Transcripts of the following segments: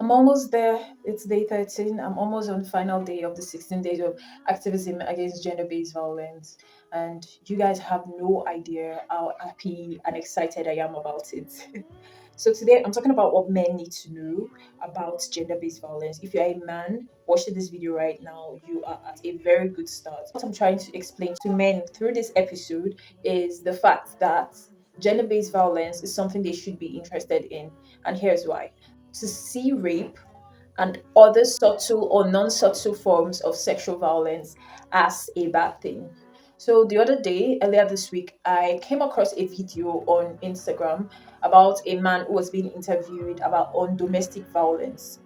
I'm almost there. It's day 13. I'm almost on the final day of the 16 days of activism against gender based violence. And you guys have no idea how happy and excited I am about it. So today I'm talking about what men need to know about gender-based violence. If you're a man watching this video right now, you are at a very good start. What I'm trying to explain to men through this episode is the fact that gender-based violence is something they should be interested in. And here's why. To see rape and other subtle or non-subtle forms of sexual violence as a bad thing. So the other day, earlier this week, I came across a video on Instagram about a man who was being interviewed about on domestic violence.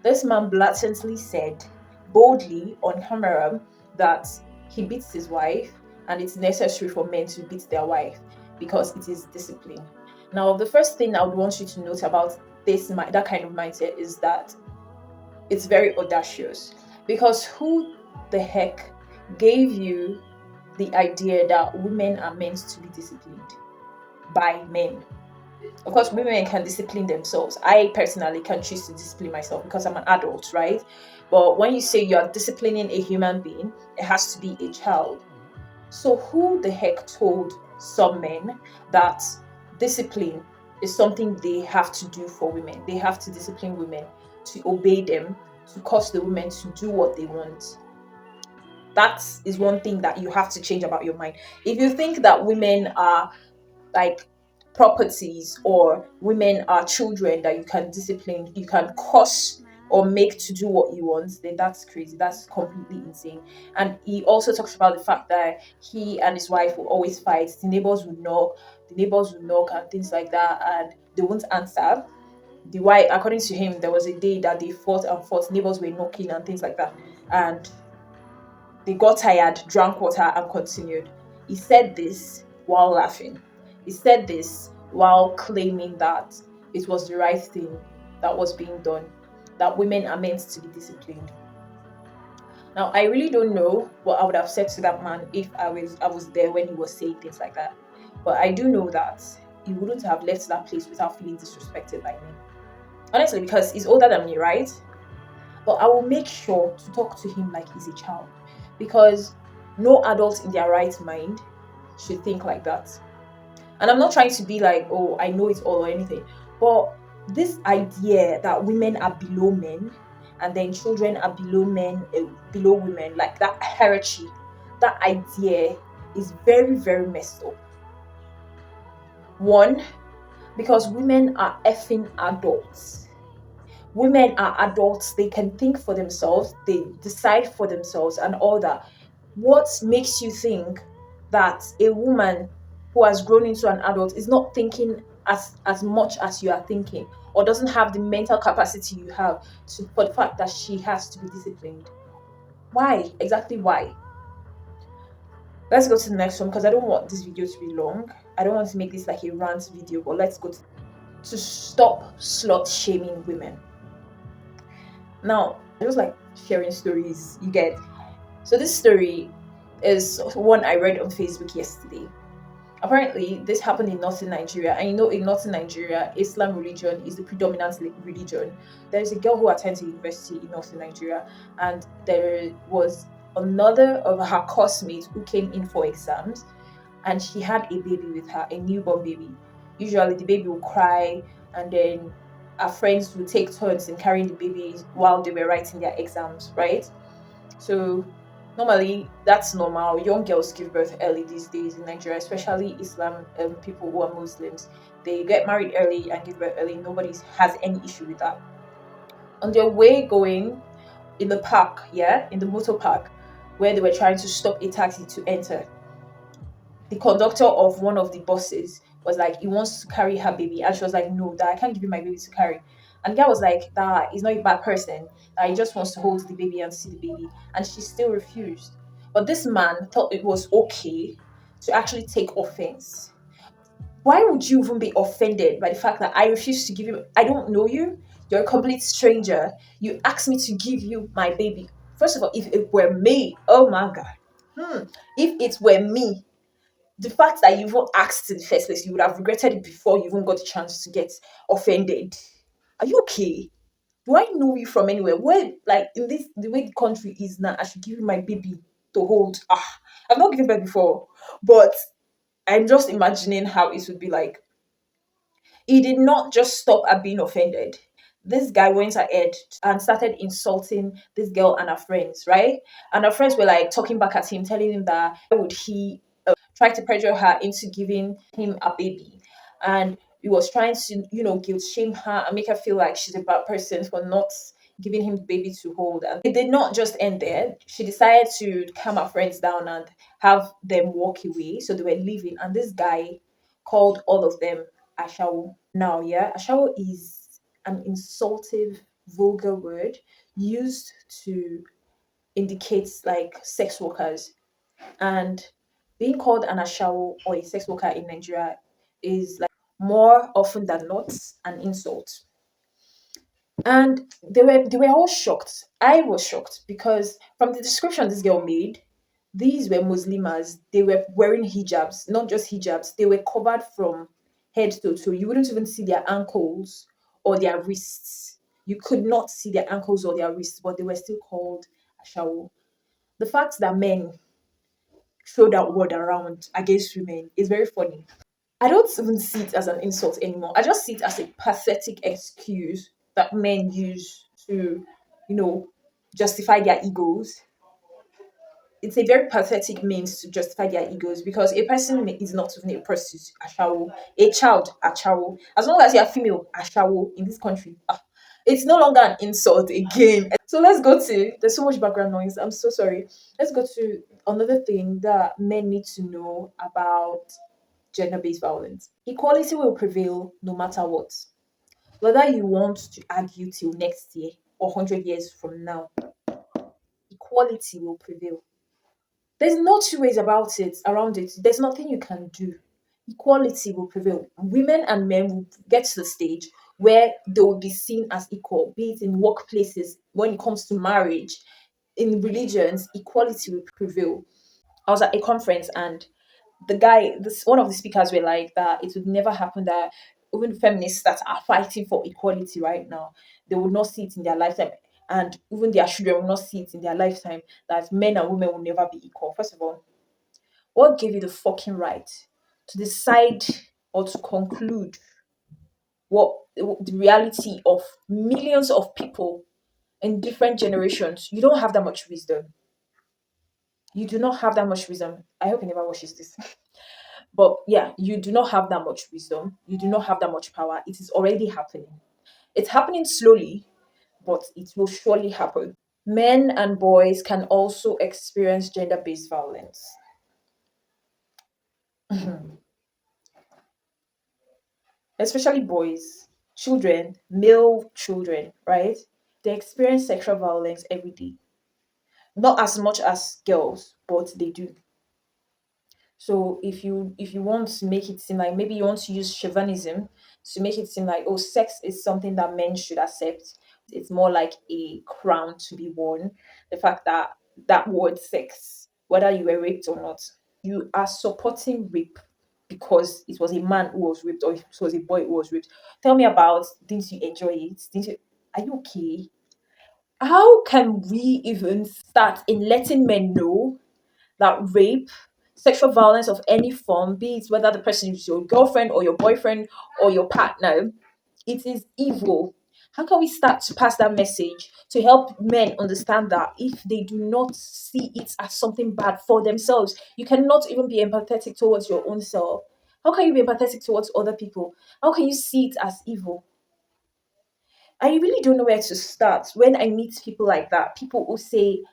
This man blatantly said boldly on camera that he beats his wife and it's necessary for men to beat their wife because it is discipline. Now, the first thing I would want you to note about that kind of mindset is that it's very audacious, because who the heck gave you the idea that women are meant to be disciplined by men? Of course, women can discipline themselves. I personally can choose to discipline myself because I'm an adult, right? But when you say you're disciplining a human being, it has to be a child. So who the heck told some men that discipline is something they have to do for women? They have to discipline women to obey them, to cause the women to do what they want. That is one thing that you have to change about your mind. If you think that women are like properties or women are children that you can discipline, you can cause or make to do what you want, then that's crazy. That's completely insane. And he also talks about the fact that he and his wife will always fight. The neighbors will knock and things like that, and they won't answer. The wife, according to him, there was a day that they fought and fought, neighbors were knocking and things like that. And they got tired, drank water, and continued. He said this while laughing. He said this while claiming that it was the right thing that was being done, that women are meant to be disciplined. Now, I really don't know what I would have said to that man if I was there when he was saying things like that. But I do know that he wouldn't have left that place without feeling disrespected by me. Honestly, because he's older than me, right? But I will make sure to talk to him like he's a child, because no adult in their right mind should think like that. And I'm not trying to be like, oh, I know it all or anything, but this idea that women are below men and then children are below men, below women, like that hierarchy, that idea is very, very messed up. One, because women are effing adults. Women are adults, they can think for themselves, they decide for themselves and all that. What makes you think that a woman who has grown into an adult is not thinking as much as you are thinking, or doesn't have the mental capacity you have for the fact that she has to be disciplined? Why? Exactly why? Let's go to the next one, because I don't want this video to be long. I don't want to make this like a rant video, but let's go to stop slut shaming women. Now, I just like sharing stories, you get. So this story is one I read on Facebook yesterday. Apparently, this happened in northern Nigeria. And you know, in northern Nigeria, Islam religion is the predominant religion. There's a girl who attends a university in northern Nigeria, and there was another of her classmates who came in for exams, and she had a baby with her, a newborn baby. Usually, the baby will cry, and then our friends would take turns in carrying the babies while they were writing their exams, right? So normally that's normal. Young girls give birth early these days in Nigeria, especially Islam people who are Muslims. They get married early and give birth early. Nobody has any issue with that. On their way going in the park, in the motor park, where they were trying to stop a taxi to enter, the conductor of one of the buses was like, he wants to carry her baby. And she was like, no, that I can't give you my baby to carry. And the guy was like, that he's not a bad person, that he just wants to hold the baby and see the baby. And she still refused. But this man thought it was okay to actually take offense. Why would you even be offended by the fact that I refuse to give you? I don't know you. You're a complete stranger. You asked me to give you my baby. First of all, if it were me, oh my God. If it were me, the fact that you even asked in the first place, you would have regretted it before you even got the chance to get offended. Are you okay? Do I know you from anywhere? Where, like, in this, the way the country is now, I should give you my baby to hold. Ah, I've not given birth before, but I'm just imagining how it would be like. He did not just stop at being offended. This guy went ahead and started insulting this girl and her friends, right? And her friends were like talking back at him, telling him that why would he try to pressure her into giving him a baby. And he was trying to, guilt shame her and make her feel like she's a bad person for not giving him the baby to hold. And it did not just end there. She decided to calm her friends down and have them walk away. So they were leaving. And this guy called all of them Ashawo. Now, yeah, Ashawo is an insultive, vulgar word used to indicate like sex workers. And being called an ashawo or a sex worker in Nigeria is like more often than not an insult. And they were all shocked. I was shocked because from the description this girl made, these were Muslimas. They were wearing hijabs, not just hijabs. They were covered from head to toe. You wouldn't even see their ankles or their wrists. You could not see their ankles or their wrists, but they were still called ashawo. The fact that men throw that word around against women is very funny. I don't even see it as an insult anymore. I just see it as a pathetic excuse that men use to, you know, justify their egos. It's a very pathetic means to justify their egos because a person is not even a prostitute, ashawo, a child, ashawo. As long as you're female, ashawo in this country, it's no longer an insult again. So let's go to. There's so much background noise. I'm so sorry. Let's go to another thing that men need to know about gender-based violence. Equality will prevail no matter what. Whether you want to argue till next year or 100 years from now, equality will prevail. There's no two ways about it, around it. There's nothing you can do. Equality will prevail. Women and men will get to the stage where they will be seen as equal, be it in workplaces, when it comes to marriage, in religions, equality will prevail. I was at a conference and one of the speakers were like that it would never happen that even feminists that are fighting for equality right now, they will not see it in their lifetime. And even their children will not see it in their lifetime that men and women will never be equal. First of all, what gave you the fucking right to decide or to conclude what the reality of millions of people in different generations? You don't have that much wisdom. You do not have that much wisdom. I hope he never watches this. But yeah, you do not have that much wisdom. You do not have that much power. It is already happening. It's happening slowly, but it will surely happen. Men and boys can also experience gender based violence, especially boys, children, male children, right? They experience sexual violence every day. Not as much as girls, but they do. So if you want to make it seem like maybe you want to use chauvinism to make it seem like oh sex is something that men should accept. It's more like a crown to be worn. The fact that that word sex, whether you were raped or not, you are supporting rape because it was a man who was raped or it was a boy who was raped. Tell me about didn't you enjoy it? Didn't you are you okay? How can we even start in letting men know that rape, sexual violence of any form, be it whether the person is your girlfriend or your boyfriend or your partner, it is evil. How can we start to pass that message to help men understand that if they do not see it as something bad for themselves, you cannot even be empathetic towards your own self. How can you be empathetic towards other people? How can you see it as evil? I really don't know where to start when I meet people like that. People who say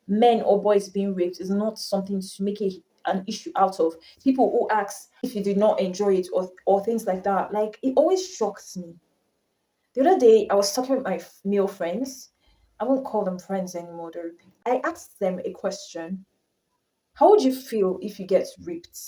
men or boys being raped is not something to make an issue out of. People who ask if you did not enjoy it or things like that. Like, it always shocks me. The other day, I was talking with my male friends. I won't call them friends anymore. I asked them a question. How would you feel if you get raped?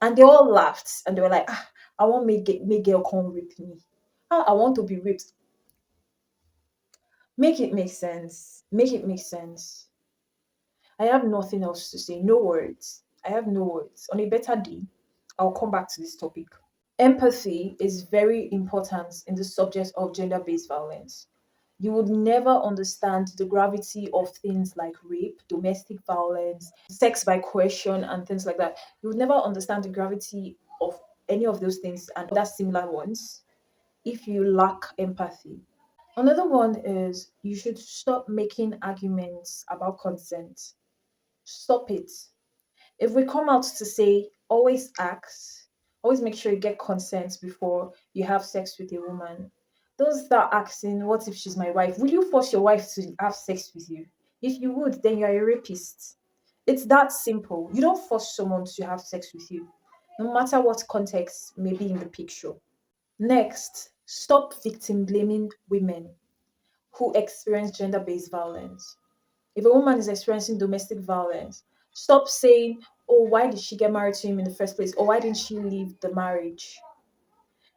And they all laughed and they were like, I want make girl come rape me. I want to be raped. Make it make sense. Make it make sense. I have nothing else to say. No words. I have no words. On a better day, I'll come back to this topic. Empathy is very important in the subject of gender based violence. You would never understand the gravity of things like rape, domestic violence, sex by coercion, and things like that. You would never understand the gravity of any of those things and other similar ones if you lack empathy. Another one is you should stop making arguments about consent. Stop it. If we come out to say always ask, always make sure you get consent before you have sex with a woman. Don't start asking, what if she's my wife? Will you force your wife to have sex with you? If you would, then you're a rapist. It's that simple. You don't force someone to have sex with you, no matter what context may be in the picture. Next, stop victim blaming women who experience gender based violence. If a woman is experiencing domestic violence, stop saying, oh, why did she get married to him in the first place? Or why didn't she leave the marriage?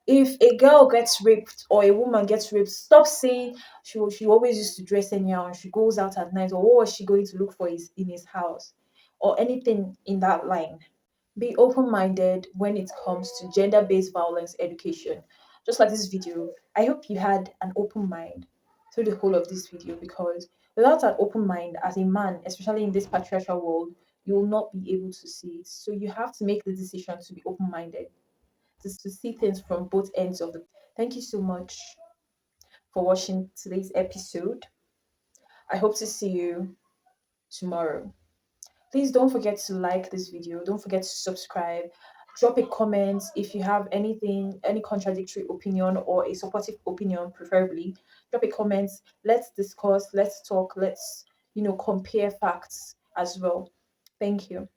If a girl gets raped or a woman gets raped, stop saying she always used to dress anyhow and she goes out at night, or what was she going to look for is in his house, or anything in that line. Be open minded when it comes to gender based violence education. Just like this video, I hope you had an open mind through the whole of this video, because without an open mind as a man, especially in this patriarchal world, you will not be able to see it. So you have to make the decision to be open minded, to see things from both ends of the. Thank you so much for watching today's episode. I hope to see you tomorrow. Please don't forget to like this video. Don't forget to subscribe. Drop a comment if you have anything, any contradictory opinion or a supportive opinion, preferably. Drop a comment. Let's discuss. Let's talk. Let's compare facts as well. Thank you.